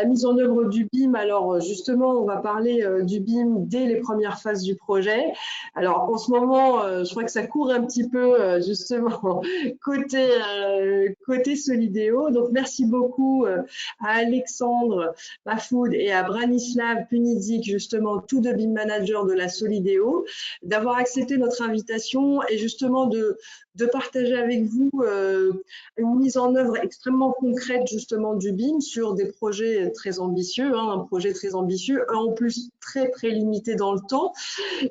la mise en œuvre du BIM. Alors justement, on va parler du BIM dès les premières phases du projet. Alors en ce moment, je crois que ça court un petit peu justement côté Solideo. Donc merci beaucoup à Alexandre Mafoud et à Branislav Punidzik, justement tous deux BIM managers de la Solideo, d'avoir accepté notre invitation et justement de partager avec vous une mise en œuvre extrêmement concrète justement du BIM sur des projets très ambitieux, un projet très ambitieux, en plus très limité dans le temps.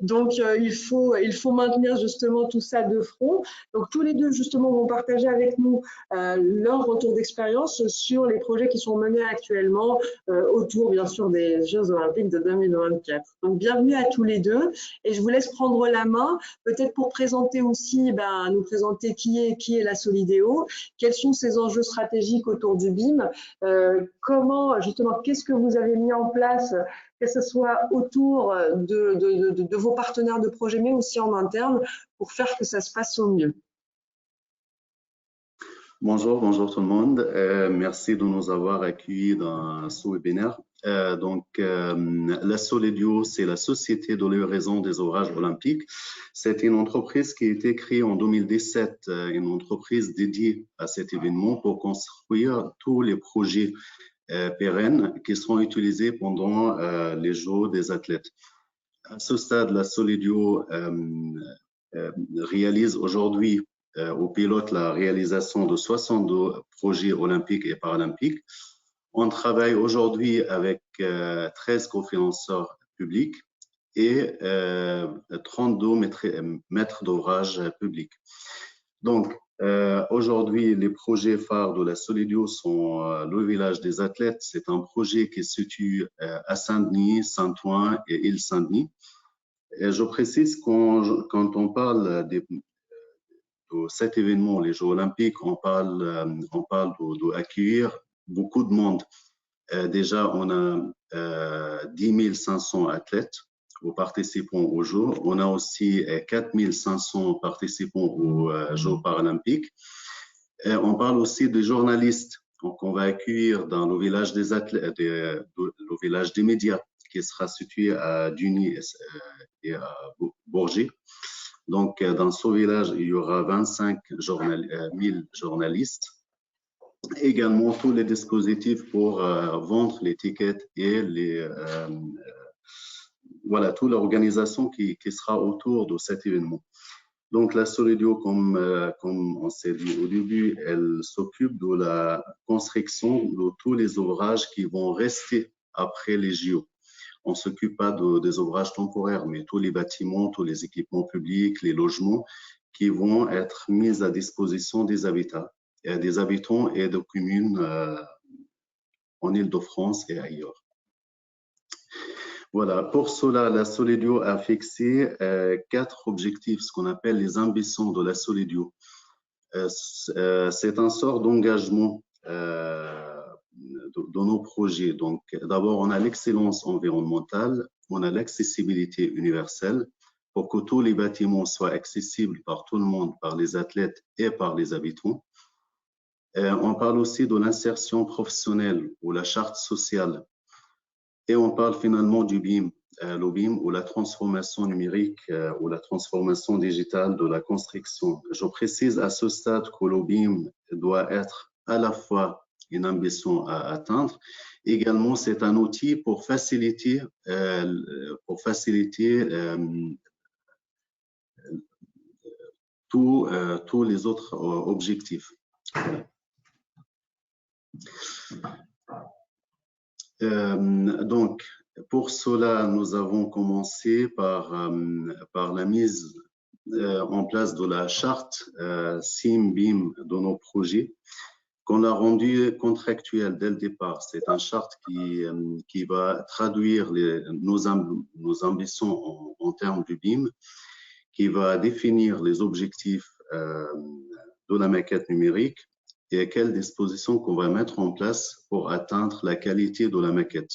Donc il faut maintenir justement tout ça de front. Donc tous les deux justement vont partager avec nous leur retour d'expérience sur les projets qui sont menés actuellement autour bien sûr des Jeux Olympiques de 2024. Donc bienvenue à tous les deux et je vous laisse prendre la main peut-être pour présenter aussi, nous présenter qui est la Solideo, quels sont ces enjeux stratégiques autour du BIM, comment justement, qu'est-ce que vous avez mis en place, que ce soit autour de vos partenaires de projet, mais aussi en interne, pour faire que ça se passe au mieux. Bonjour tout le monde. Merci de nous avoir accueillis dans ce webinaire. La Solideo, c'est la Société de livraison des ouvrages olympiques. C'est une entreprise qui a été créée en 2017, une entreprise dédiée à cet événement pour construire tous les projets pérennes qui seront utilisés pendant les Jeux des athlètes. À ce stade, la Solideo réalise aujourd'hui au pilote la réalisation de 62 projets olympiques et paralympiques. On travaille aujourd'hui avec 13 cofinanceurs publics et 32 maîtres d'ouvrage publics. Donc, aujourd'hui, les projets phares de la Solideo sont le village des athlètes. C'est un projet qui se situe à Saint-Denis, Saint-Ouen et Île-Saint-Denis. Et je précise quand on parle de cet événement, les Jeux Olympiques, on parle d'accueillir beaucoup de monde. Déjà, on a 10 500 athlètes ou participants aux Jeux. On a aussi 4 500 participants aux Jeux paralympiques. On parle aussi des journalistes. Donc, on va accueillir dans le village des athlètes, le village des médias, qui sera situé à Duny et à Bourget. Donc, dans ce village, il y aura 25 000 journalistes. Également, tous les dispositifs pour vendre les tickets et toute l'organisation qui sera autour de cet événement. Donc, la Solideo, comme on s'est dit au début, elle s'occupe de la construction de tous les ouvrages qui vont rester après les JO. On ne s'occupe pas des ouvrages temporaires, mais tous les bâtiments, tous les équipements publics, les logements qui vont être mis à disposition des habitants et de communes en Île-de-France et ailleurs. Voilà, pour cela, la Solideo a fixé 4 objectifs, ce qu'on appelle les ambitions de la Solideo. C'est un sort d'engagement de nos projets. Donc, d'abord, on a l'excellence environnementale, on a l'accessibilité universelle pour que tous les bâtiments soient accessibles par tout le monde, par les athlètes et par les habitants. On parle aussi de l'insertion professionnelle ou la charte sociale. Et on parle finalement du BIM, le BIM ou la transformation numérique ou la transformation digitale de la construction. Je précise à ce stade que le BIM doit être à la fois une ambition à atteindre. Également, c'est un outil pour faciliter tous les autres objectifs. Donc, pour cela, nous avons commencé par la mise en place de la charte SIM-BIM de nos projets, qu'on a rendu contractuelle dès le départ. C'est une charte qui va traduire nos ambitions en termes du BIM, qui va définir les objectifs de la maquette numérique et quelles dispositions qu'on va mettre en place pour atteindre la qualité de la maquette.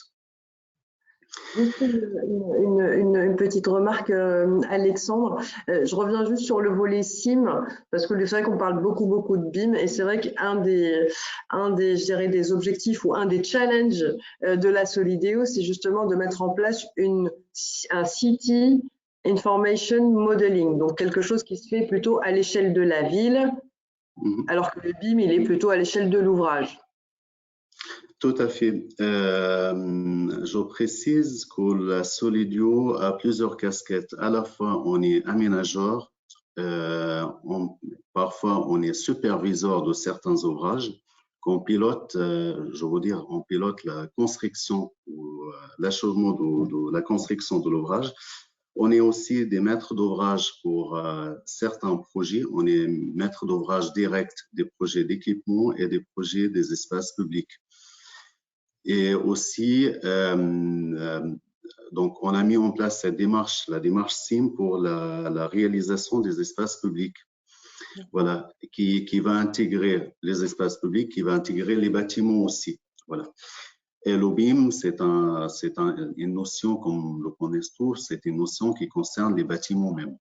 Juste une petite remarque, Alexandre. Je reviens juste sur le volet SIM, parce que c'est vrai qu'on parle beaucoup de BIM, et c'est vrai je dirais, des objectifs ou un des challenges de la Solideo, c'est justement de mettre en place un City Information Modeling, donc quelque chose qui se fait plutôt à l'échelle de la ville, alors que le BIM, il est plutôt à l'échelle de l'ouvrage. Tout à fait. Je précise que la Solidio a plusieurs casquettes. À la fois, on est aménageur, parfois on est superviseur de certains ouvrages, qu'on pilote, je veux dire, on pilote la construction ou l'achèvement de la construction de l'ouvrage. On est aussi des maîtres d'ouvrage pour certains projets. On est maître d'ouvrage direct des projets d'équipement et des projets des espaces publics. Et aussi, donc, on a mis en place cette démarche, la démarche SIM pour la réalisation des espaces publics. Voilà, qui va intégrer les espaces publics, qui va intégrer les bâtiments aussi. Voilà. Et le BIM, c'est une notion, comme le connaissent tous, c'est une notion qui concerne les bâtiments même.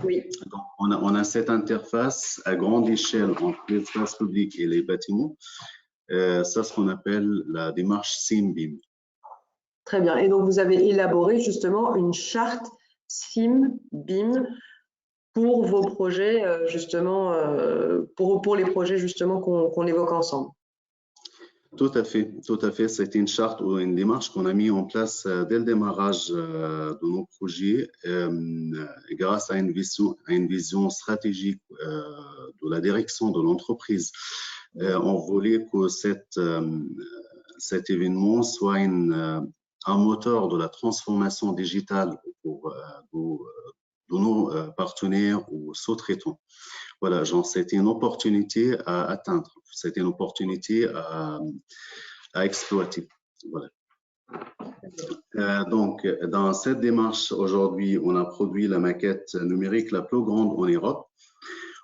Oui. Donc, on a cette interface à grande échelle entre l'espace public et les bâtiments. Ça, ce qu'on appelle la démarche SIM-BIM. Très bien. Et donc, vous avez élaboré justement une charte SIM-BIM pour vos projets, justement, pour les projets justement qu'on évoque ensemble. Tout à fait, tout à fait. C'est une charte ou une démarche qu'on a mis en place dès le démarrage de nos projets grâce à une vision stratégique de la direction de l'entreprise. On voulait que cet événement soit un moteur de la transformation digitale pour nos partenaires ou sous-traitants. Voilà, genre, c'était une opportunité à atteindre, c'était une opportunité à exploiter. Voilà. Donc, dans cette démarche, aujourd'hui, on a produit la maquette numérique la plus grande en Europe.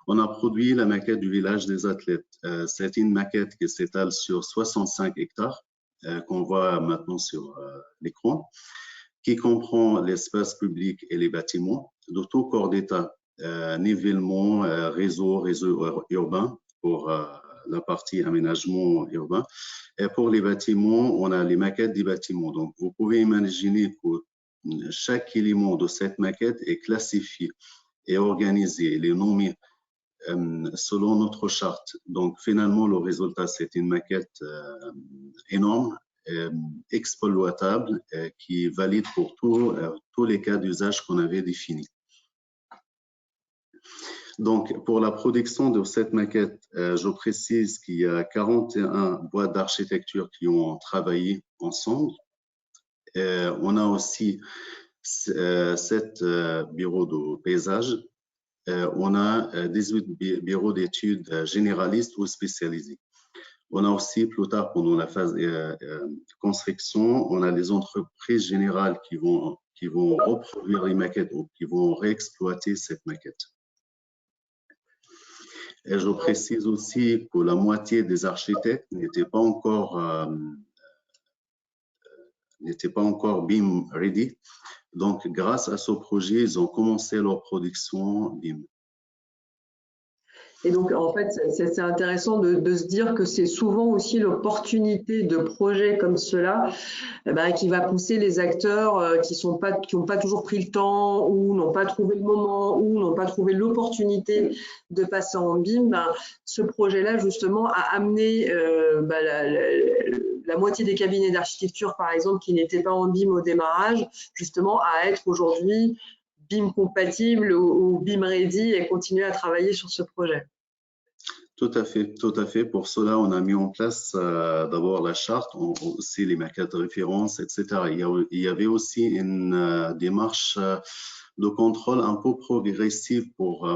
On a produit la maquette du village des athlètes. C'est une maquette qui s'étale sur 65 hectares, qu'on voit maintenant sur l'écran, qui comprend l'espace public et les bâtiments de tout corps d'État, nivellement, réseau urbain pour la partie aménagement urbain. Et pour les bâtiments, on a les maquettes des bâtiments. Donc, vous pouvez imaginer que chaque élément de cette maquette est classifié et organisé, il est nommé selon notre charte. Donc, finalement, le résultat, c'est une maquette énorme, exploitable, qui est valide pour tous les cas d'usage qu'on avait définis. Donc, pour la production de cette maquette, je précise qu'il y a 41 boîtes d'architecture qui ont travaillé ensemble. On a aussi 7 bureaux de paysage. On a 18 bureaux d'études généralistes ou spécialisés. On a aussi, plus tard, pendant la phase construction, on a les entreprises générales qui vont reproduire les maquettes ou qui vont réexploiter cette maquette. Et je précise aussi que la moitié des architectes n'étaient pas encore BIM ready. Donc, grâce à ce projet, ils ont commencé leur production BIM. Et donc, en fait, c'est intéressant de se dire que c'est souvent aussi l'opportunité de projets comme cela qui va pousser les acteurs qui n'ont pas toujours pris le temps ou n'ont pas trouvé le moment ou n'ont pas trouvé l'opportunité de passer en BIM. Ce projet-là, justement, a amené la moitié des cabinets d'architecture, par exemple, qui n'étaient pas en BIM au démarrage, justement, à être aujourd'hui BIM compatible ou BIM ready et continuer à travailler sur ce projet. Tout à fait, tout à fait. Pour cela, on a mis en place d'abord la charte, aussi les maquettes de référence, etc. Il y avait aussi une démarche de contrôle un peu progressive pour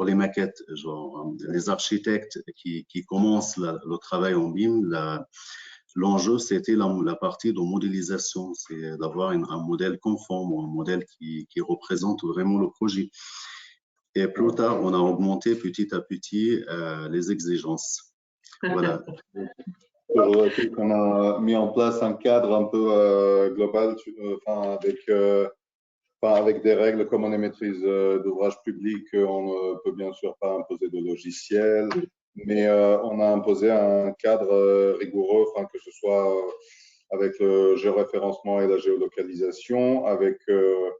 les maquettes. Genre, les architectes qui commencent le travail en BIM, l'enjeu, c'était la partie de modélisation, c'est d'avoir un modèle conforme, un modèle qui représente vraiment le projet. Et plus tard, on a augmenté petit à petit les exigences. Voilà. Toujours est-il qu'on a mis en place un cadre un peu global, avec des règles comme on est maîtrise d'ouvrage public, on ne peut bien sûr pas imposer de logiciel, mais on a imposé un cadre rigoureux, que ce soit avec le géoréférencement et la géolocalisation, avec un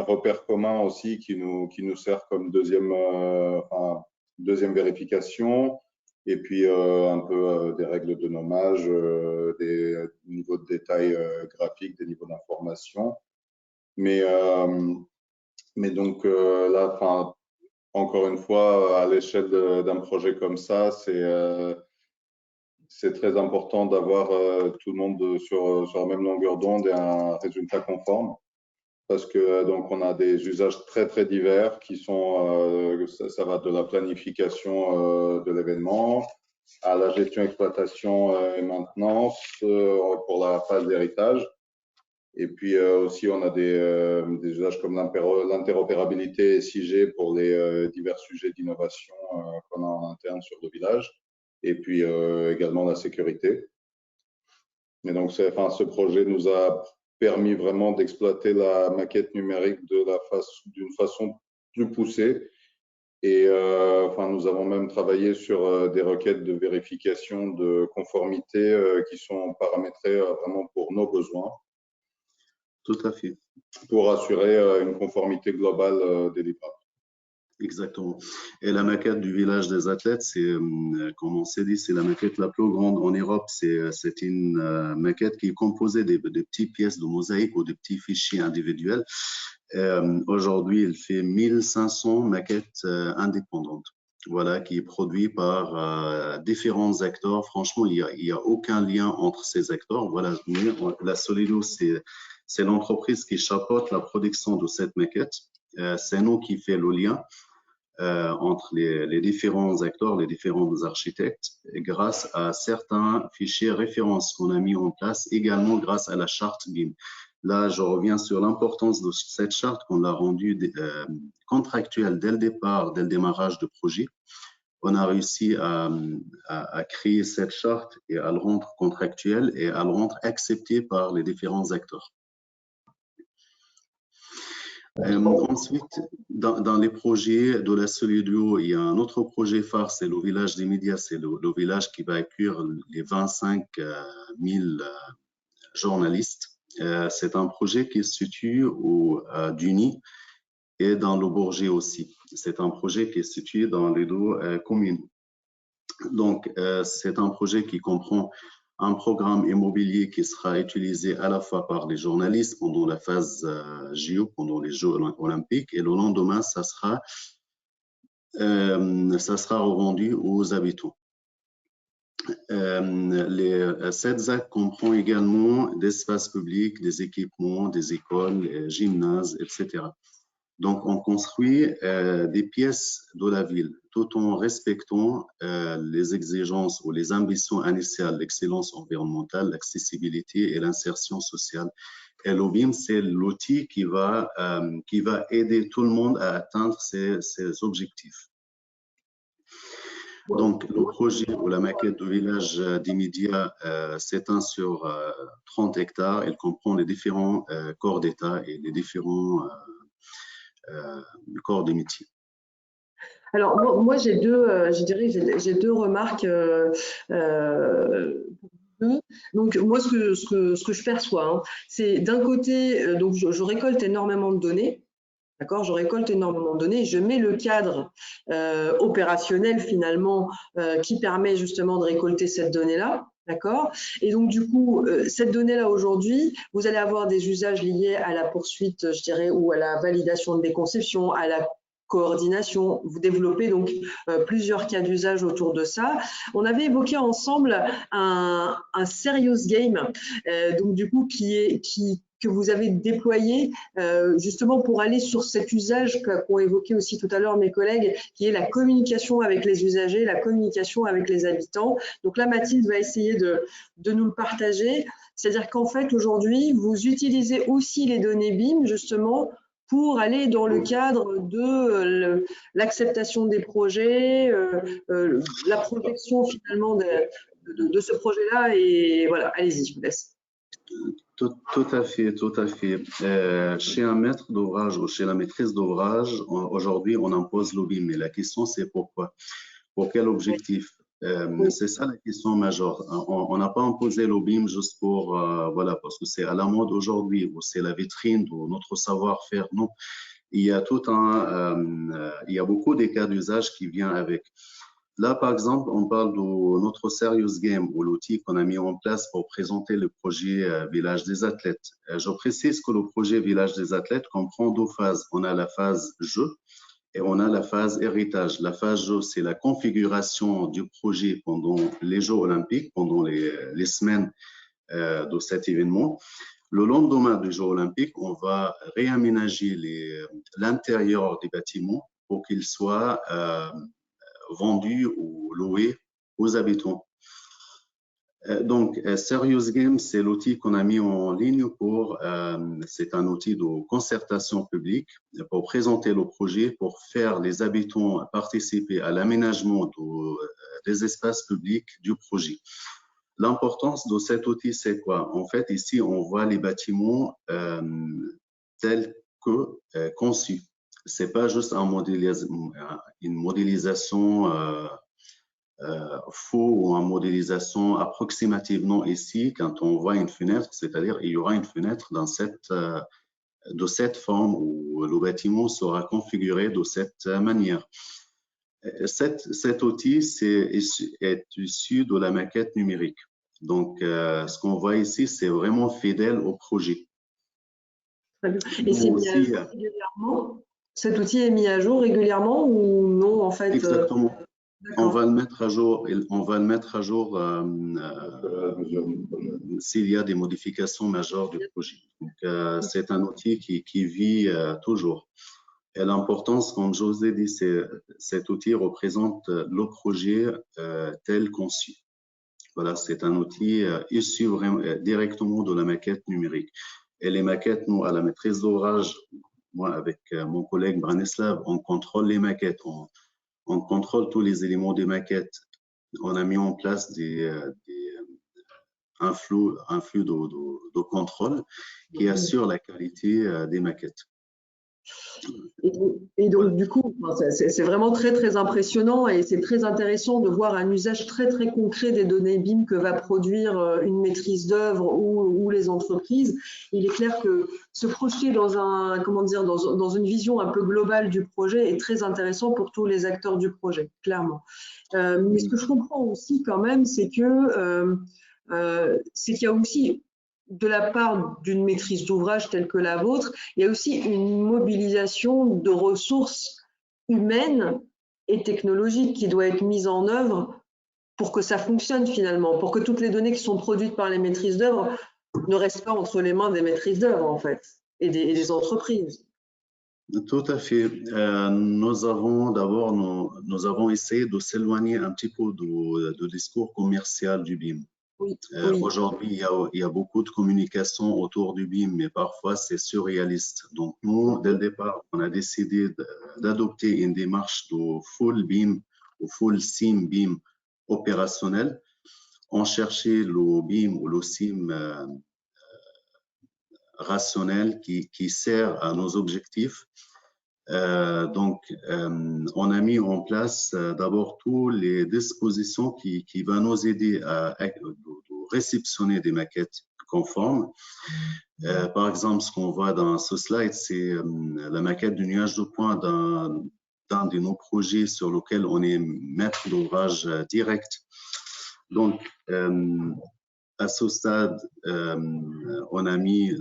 repère commun aussi qui nous sert comme deuxième vérification, et puis un peu des règles de nommage, des niveaux de détail graphique, des niveaux d'information. Mais donc là, encore une fois, à l'échelle d'un projet comme ça, c'est très important d'avoir tout le monde sur la même longueur d'onde et un résultat conforme. Parce que donc on a des usages très très divers qui sont, ça va de la planification de l'événement à la gestion, exploitation et maintenance pour la phase d'héritage. Et puis aussi on a des usages comme l'interopérabilité SIG pour les divers sujets d'innovation qu'on a en interne sur le village. Et puis également la sécurité. Et donc ce projet nous a permis vraiment d'exploiter la maquette numérique d'une façon plus poussée. Et nous avons même travaillé sur des requêtes de vérification de conformité qui sont paramétrées vraiment pour nos besoins. Tout à fait. Pour assurer une conformité globale des livrables. Exactement. Et la maquette du village des athlètes, c'est, comme on s'est dit, c'est la maquette la plus grande en Europe. C'est une maquette qui est composée de petites pièces de mosaïque ou de petits fichiers individuels. Aujourd'hui, il fait 1500 maquettes indépendantes. Voilà, qui est produit par différents acteurs. Franchement, il y a aucun lien entre ces acteurs. Voilà, la Solido, c'est l'entreprise qui chapeaute la production de cette maquette. C'est nous qui fait le lien entre les différents acteurs, les différents architectes, grâce à certains fichiers références qu'on a mis en place, également grâce à la charte BIM. Là, je reviens sur l'importance de cette charte qu'on l'a rendue contractuelle dès le départ, dès le démarrage du projet. On a réussi à créer cette charte et à le rendre contractuel et à le rendre accepté par les différents acteurs. Ensuite, dans les projets de la Solido, il y a un autre projet phare, c'est le village des médias, c'est le village qui va accueillir les 25 000 journalistes. C'est un projet qui se situe au Duny et dans le Bourget aussi. C'est un projet qui est situé dans les deux communes. Donc, c'est un projet qui comprend un programme immobilier qui sera utilisé à la fois par les journalistes pendant la phase JO, pendant les Jeux olympiques, et le lendemain, ça sera revendu aux habitants. Cette ZAC comprend également des espaces publics, des équipements, des écoles, gymnases, etc. Donc, on construit des pièces de la ville tout en respectant les exigences ou les ambitions initiales, l'excellence environnementale, l'accessibilité et l'insertion sociale. Et le BIM, c'est l'outil qui va aider tout le monde à atteindre ces objectifs. Donc, le projet ou la maquette du village des médias s'étend sur 30 hectares. Elle comprend les différents corps d'État et les différents corps de métier. Alors, moi j'ai deux remarques. Donc, moi, ce que je perçois, c'est d'un côté, donc je récolte énormément de données. D'accord, je récolte énormément de données, je mets le cadre opérationnel finalement qui permet justement de récolter cette donnée-là. D'accord. Et donc, du coup, cette donnée-là aujourd'hui, vous allez avoir des usages liés à la poursuite, je dirais, ou à la validation des conceptions, à la coordination. Vous développez donc plusieurs cas d'usage autour de ça. On avait évoqué ensemble un serious game, donc du coup que vous avez déployé justement pour aller sur cet usage qu'ont évoqué aussi tout à l'heure mes collègues, qui est la communication avec les usagers, la communication avec les habitants. Donc là, Mathilde va essayer de nous le partager. C'est-à-dire qu'en fait, aujourd'hui, vous utilisez aussi les données BIM justement pour aller dans le cadre de l'acceptation des projets, la projection finalement de ce projet-là. Et voilà, allez-y, je vous laisse. Tout à fait, tout à fait. Chez un maître d'ouvrage ou chez la maîtrise d'ouvrage, aujourd'hui, on impose l'OBIM. Mais la question, c'est pourquoi? Pour quel objectif? C'est ça la question majeure. On n'a pas imposé l'OBIM juste pour, voilà, parce que c'est à la mode aujourd'hui, ou c'est la vitrine de notre savoir-faire. Non, il y a il y a beaucoup des cas d'usage qui viennent avec. Là, par exemple, on parle de notre Serious Game ou l'outil qu'on a mis en place pour présenter le projet Village des athlètes. Je précise que le projet Village des athlètes comprend deux phases. On a la phase jeu et on a la phase héritage. La phase jeu, c'est la configuration du projet pendant les Jeux olympiques, pendant les semaines de cet événement. Le lendemain des Jeux olympiques, on va réaménager l'intérieur des bâtiments pour qu'ils soient vendus ou loués aux habitants. Donc, Serious Game, c'est l'outil qu'on a mis en ligne c'est un outil de concertation publique pour présenter le projet, pour faire les habitants participer à l'aménagement des espaces publics du projet. L'importance de cet outil, c'est quoi? En fait, ici, on voit les bâtiments tels que conçus. C'est pas juste une modélisation faux ou une modélisation approximative. Non, ici, quand on voit une fenêtre, c'est-à-dire il y aura une fenêtre de cette forme où le bâtiment sera configuré de cette manière. Cet outil est issu de la maquette numérique. Donc, ce qu'on voit ici, c'est vraiment fidèle au projet. Très bien. Et c'est mis à jour régulièrement? Cet outil est mis à jour régulièrement ou non, en fait? Exactement. On va le mettre à jour. S'il y a des modifications majeures du projet. C'est un outil qui vit toujours. Et l'importance, comme je vous ai dit, cet outil représente le projet tel conçu. Voilà, c'est un outil issu directement de la maquette numérique. Et les maquettes, nous, à la maîtrise d'ouvrage, moi, avec mon collègue Branislav, on contrôle les maquettes, on contrôle tous les éléments des maquettes. On a mis en place un flux de contrôle qui assure la qualité des maquettes. Et donc, du coup, c'est vraiment très, très impressionnant et c'est très intéressant de voir un usage très, très concret des données BIM que va produire une maîtrise d'œuvre ou les entreprises. Il est clair que se projeter dans dans une vision un peu globale du projet est très intéressant pour tous les acteurs du projet, clairement. Mais ce que je comprends aussi quand même, c'est qu'il y a aussi, de la part d'une maîtrise d'ouvrage telle que la vôtre, il y a aussi une mobilisation de ressources humaines et technologiques qui doit être mise en œuvre pour que ça fonctionne finalement, pour que toutes les données qui sont produites par les maîtrises d'œuvre ne restent pas entre les mains des maîtrises d'œuvre en fait et des entreprises. Tout à fait. Nous avons essayé de s'éloigner un petit peu du discours commercial du BIM. Oui. Aujourd'hui, il y a beaucoup de communication autour du BIM, mais parfois c'est surréaliste. Donc, nous, dès le départ, on a décidé d'adopter une démarche de full BIM ou full SIM BIM opérationnel. On cherchait le BIM ou le SIM rationnel qui sert à nos objectifs. On a mis en place d'abord toutes les dispositions qui vont nous aider à réceptionner des maquettes conformes. Par exemple, ce qu'on voit dans ce slide, c'est la maquette du nuage de points d'un de nos projets sur lequel on est maître d'ouvrage direct. Donc, à ce stade, on a mis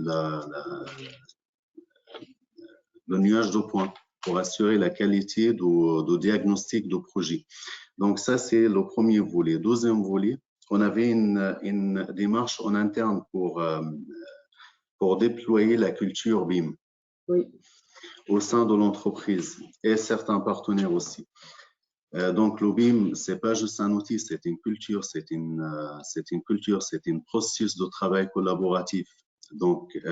le nuage de points pour assurer la qualité du diagnostic de projet. Donc ça, c'est le premier volet. Deuxième volet, on avait une démarche en interne pour déployer la culture BIM au sein de l'entreprise et certains partenaires aussi. Donc le BIM, c'est pas juste un outil, c'est une culture, c'est un processus de travail collaboratif. Donc, il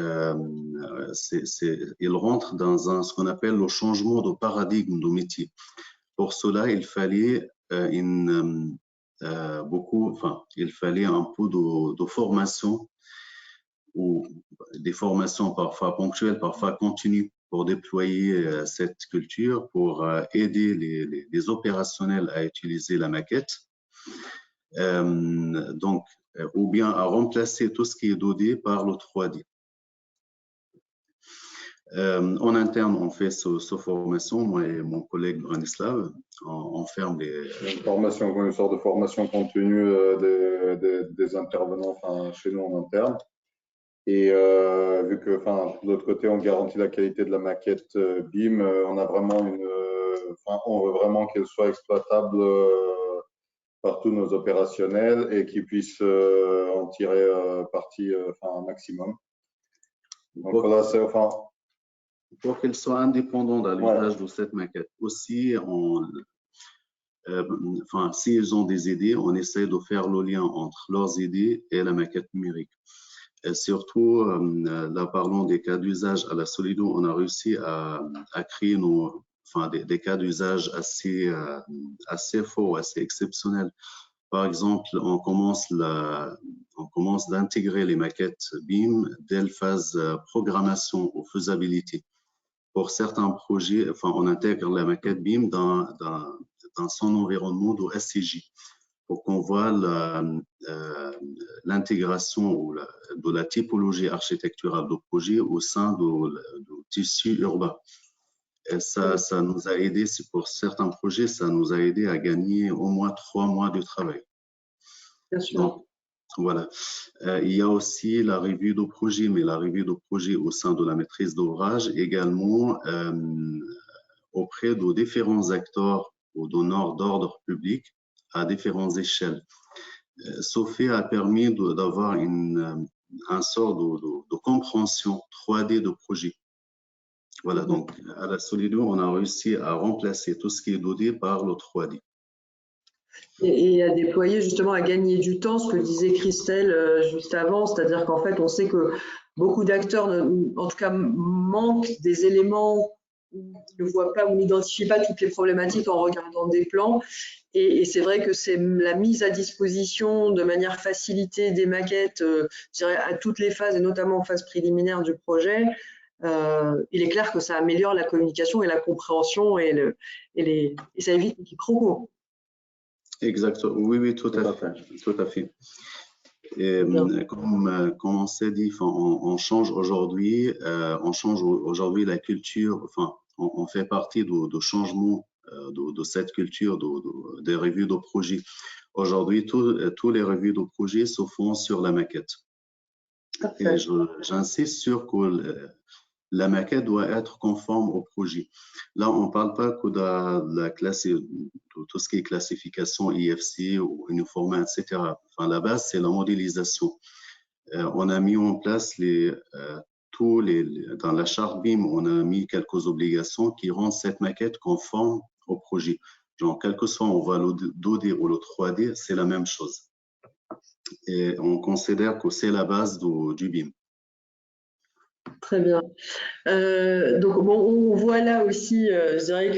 rentre dans ce qu'on appelle le changement de paradigme de métier. Pour cela, il fallait il fallait un peu de formation, ou des formations parfois ponctuelles, parfois continues, pour déployer cette culture, pour aider les opérationnels à utiliser la maquette. Donc, ou bien à remplacer tout ce qui est 2D par le 3D. En interne, on fait cette formation, moi et mon collègue Branislav, on ferme une sorte de formation continue des intervenants chez nous en interne. Et vu que, de l'autre côté, on garantit la qualité de la maquette BIM, on veut vraiment qu'elle soit exploitable par tous nos opérationnels et qu'ils puissent en tirer parti un maximum. Donc voilà, c'est pour qu'elle soit indépendante à l'usage de cette maquette. Aussi, s'ils ont des idées, on essaie de faire le lien entre leurs idées et la maquette numérique. Et surtout, là, parlons des cas d'usage à la Solido, on a réussi à créer des cas d'usage assez forts, assez exceptionnels. Par exemple, on commence d'intégrer les maquettes BIM dès la phase programmation ou faisabilité. Pour certains projets, on intègre la maquette BIM dans son environnement de SCJ pour qu'on voit l'intégration de la typologie architecturale du projet au sein du tissu urbain. Et ça nous a aidé, pour certains projets, ça nous a aidé à gagner au moins 3 mois de travail. Bien sûr. Donc, voilà. Il y a aussi la revue de projet, mais la revue de projet au sein de la maîtrise d'ouvrage, également auprès de différents acteurs ou donneurs d'ordre public à différentes échelles. Ce fait a permis d'avoir un sort de compréhension 3D de projet. Voilà, donc à la Solido, on a réussi à remplacer tout ce qui est 2D par le 3D. Et à déployer, justement, à gagner du temps, ce que disait Christelle juste avant, c'est-à-dire qu'en fait, on sait que beaucoup d'acteurs, en tout cas, manquent des éléments, ne voient pas ou n'identifient pas toutes les problématiques en regardant des plans. Et c'est vrai que c'est la mise à disposition de manière facilitée des maquettes, je dirais, à toutes les phases, et notamment en phase préliminaire du projet. Il est clair que ça améliore la communication et la compréhension et ça évite les quiproquos. Exactement, oui, tout à fait. Et comme on s'est dit, on change aujourd'hui la culture, on fait partie du changement de cette culture des revues de projet. Aujourd'hui, tous les revues de projet se font sur la maquette. Et j'insiste sur que la maquette doit être conforme au projet. Là, on ne parle pas que de tout ce qui est classification IFC ou uniforme, etc. La base, c'est la modélisation. On a mis en place dans la charte BIM, on a mis quelques obligations qui rendent cette maquette conforme au projet. Genre, quel que soit on voit le 2D ou le 3D, c'est la même chose. Et on considère que c'est la base du BIM. Très bien. Donc on voit là aussi, je dirais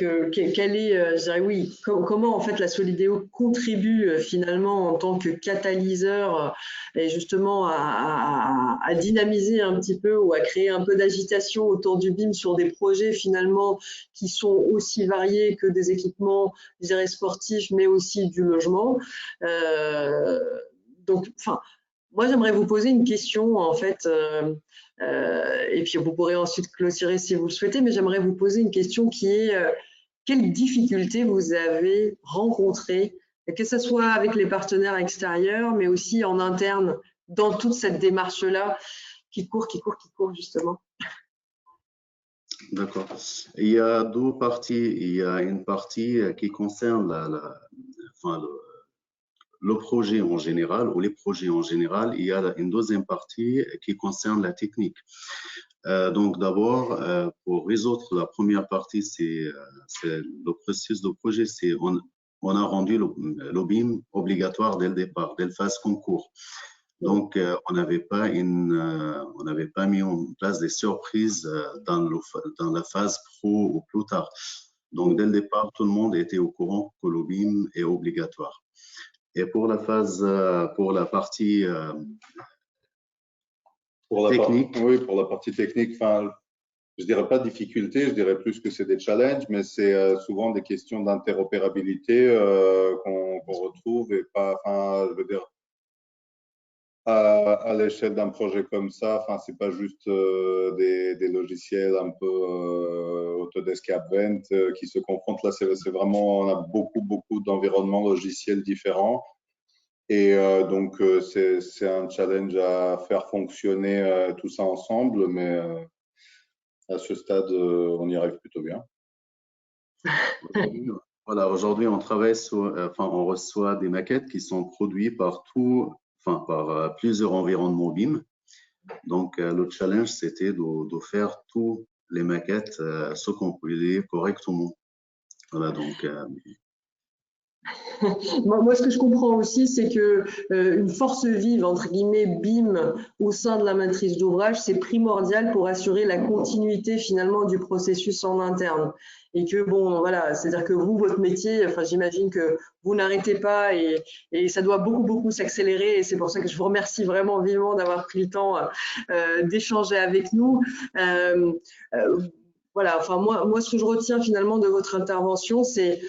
comment en fait la Solideo contribue finalement en tant que catalyseur et justement à dynamiser un petit peu ou à créer un peu d'agitation autour du BIM sur des projets finalement qui sont aussi variés que des équipements, je dirais sportifs, mais aussi du logement. Donc, moi j'aimerais vous poser une question en fait. Et puis vous pourrez ensuite clôturer si vous le souhaitez, mais j'aimerais vous poser une question qui est quelles difficultés vous avez rencontrées, que ce soit avec les partenaires extérieurs, mais aussi en interne, dans toute cette démarche-là qui court justement. D'accord. Il y a deux parties. Il y a une partie qui concerne le projet en général ou les projets en général. Il y a une deuxième partie qui concerne la technique. Donc d'abord, pour résoudre la première partie, c'est le processus de projet. On a rendu le BIM obligatoire dès le départ, dès la phase concours. Donc, on n'avait pas mis en place des surprises dans la phase pro ou plus tard. Donc, dès le départ, tout le monde était au courant que le BIM est obligatoire. Et pour la partie technique. Oui, pour la partie technique, enfin, je dirais pas difficulté, je dirais plus que c'est des challenges, mais c'est souvent des questions d'interopérabilité qu'on retrouve et pas, enfin, je veux dire, à l'échelle d'un projet comme ça, enfin, c'est pas juste des logiciels un peu Autodesk et Advent qui se confrontent là, c'est vraiment, on a beaucoup d'environnements logiciels différents. Et donc, c'est un challenge à faire fonctionner tout ça ensemble, mais à ce stade, on y arrive plutôt bien. Voilà, aujourd'hui, on travaille on reçoit des maquettes qui sont produites par plusieurs environnements BIM. Donc, le challenge, c'était de faire toutes les maquettes se compiler correctement. Voilà, donc. Moi, ce que je comprends aussi, c'est que une force vive, entre guillemets, BIM, au sein de la maîtrise d'ouvrage, c'est primordial pour assurer la continuité finalement du processus en interne. Et que bon, voilà, c'est-à-dire que vous, votre métier, enfin, j'imagine que vous n'arrêtez pas et ça doit beaucoup s'accélérer. Et c'est pour ça que je vous remercie vraiment vivement d'avoir pris le temps d'échanger avec nous. Voilà, enfin moi, ce que je retiens finalement de votre intervention, c'est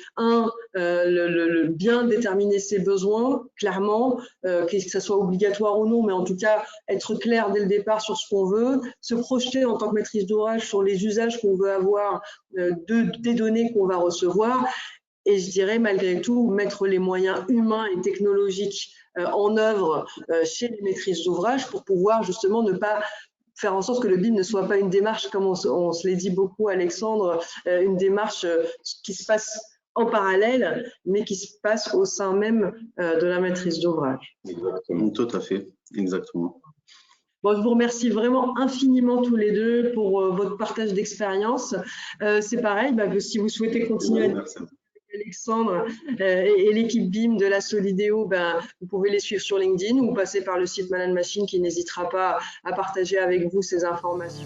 le bien déterminer ses besoins, clairement, que ça soit obligatoire ou non, mais en tout cas, être clair dès le départ sur ce qu'on veut, se projeter en tant que maîtrise d'ouvrage sur les usages qu'on veut avoir des données qu'on va recevoir, et je dirais malgré tout, mettre les moyens humains et technologiques en œuvre chez les maîtrises d'ouvrage pour pouvoir justement ne pas faire en sorte que le BIM ne soit pas une démarche, comme on se l'est dit beaucoup, Alexandre, une démarche qui se passe en parallèle, mais qui se passe au sein même de la maîtrise d'ouvrage. Exactement, tout à fait, exactement. Bon, je vous remercie vraiment infiniment tous les deux pour votre partage d'expérience. C'est pareil, si vous souhaitez continuer avec Alexandre et l'équipe BIM de la Solideo, vous pouvez les suivre sur LinkedIn ou passer par le site Man & Machine qui n'hésitera pas à partager avec vous ces informations.